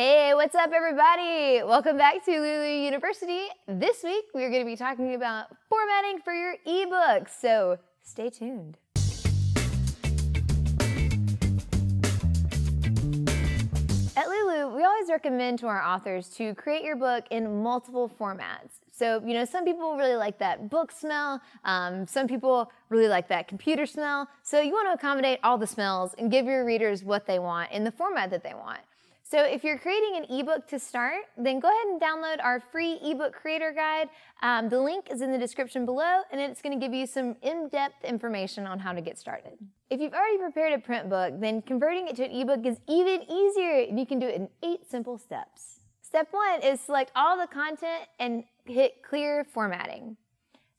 Hey, what's up everybody? Welcome back to Lulu University. This week we're going to be talking about formatting for your ebooks, so stay tuned. At Lulu, we always recommend to our authors to create your book in multiple formats. So, some people really like that book smell, some people really like that computer smell, so you want to accommodate all the smells and give your readers what they want in the format that they want. So if you're creating an ebook to start, then go ahead and download our free ebook creator guide. The link is in the description below, and it's going to give you some in-depth information on how to get started. If you've already prepared a print book, then converting it to an ebook is even easier, and you can do it in 8 simple steps. Step 1 is select all the content and hit clear formatting.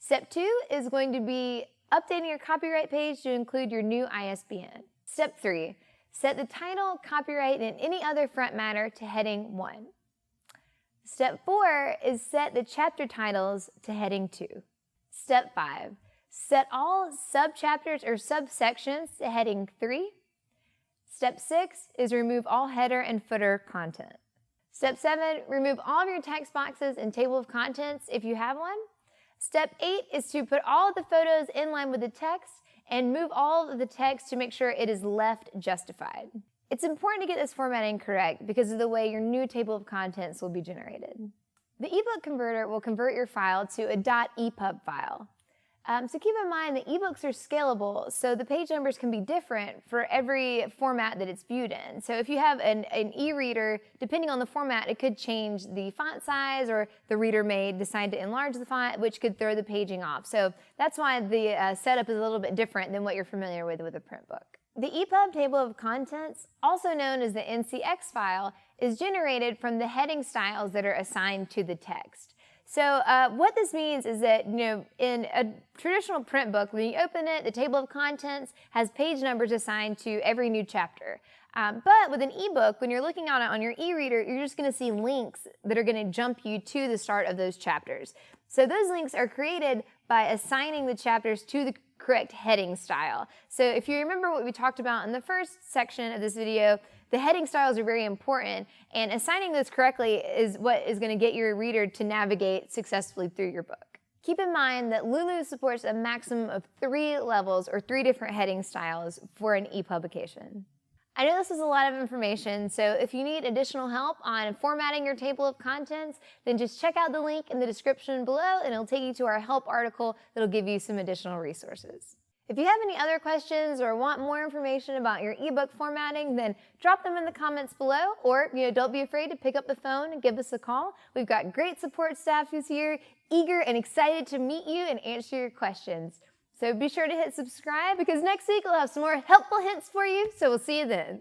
Step 2 is going to be updating your copyright page to include your new ISBN. Step 3. Set the title, copyright, and any other front matter to heading 1. Step 4 is set the chapter titles to heading 2. Step 5. Set all subchapters or subsections to heading 3. Step 6 is remove all header and footer content. Step 7, remove all of your text boxes and table of contents if you have one. Step 8 is to put all of the photos in line with the text and move all of the text to make sure it is left justified. It's important to get this formatting correct because of the way your new table of contents will be generated. The ebook converter will convert your file to a .epub file. So keep in mind that ebooks are scalable, so the page numbers can be different for every format that it's viewed in. So if you have an e-reader, depending on the format, it could change the font size, or the reader may decide to enlarge the font, which could throw the paging off. So that's why the setup is a little bit different than what you're familiar with a print book. The EPUB table of contents, also known as the NCX file, is generated from the heading styles that are assigned to the text. So what this means is that, in a traditional print book, when you open it, the table of contents has page numbers assigned to every new chapter. But with an ebook, when you're looking at it on your e-reader, you're just going to see links that are going to jump you to the start of those chapters. So those links are created by assigning the chapters to the correct heading style. So if you remember what we talked about in the first section of this video, the heading styles are very important, and assigning those correctly is what is going to get your reader to navigate successfully through your book. Keep in mind that Lulu supports a maximum of 3 levels or 3 different heading styles for an e-publication. I know this is a lot of information, so if you need additional help on formatting your table of contents, then just check out the link in the description below, and it'll take you to our help article that'll give you some additional resources. If you have any other questions or want more information about your ebook formatting, then drop them in the comments below, or don't be afraid to pick up the phone and give us a call. We've got great support staff who's here, eager and excited to meet you and answer your questions. So be sure to hit subscribe, because next week we'll have some more helpful hints for you, so we'll see you then.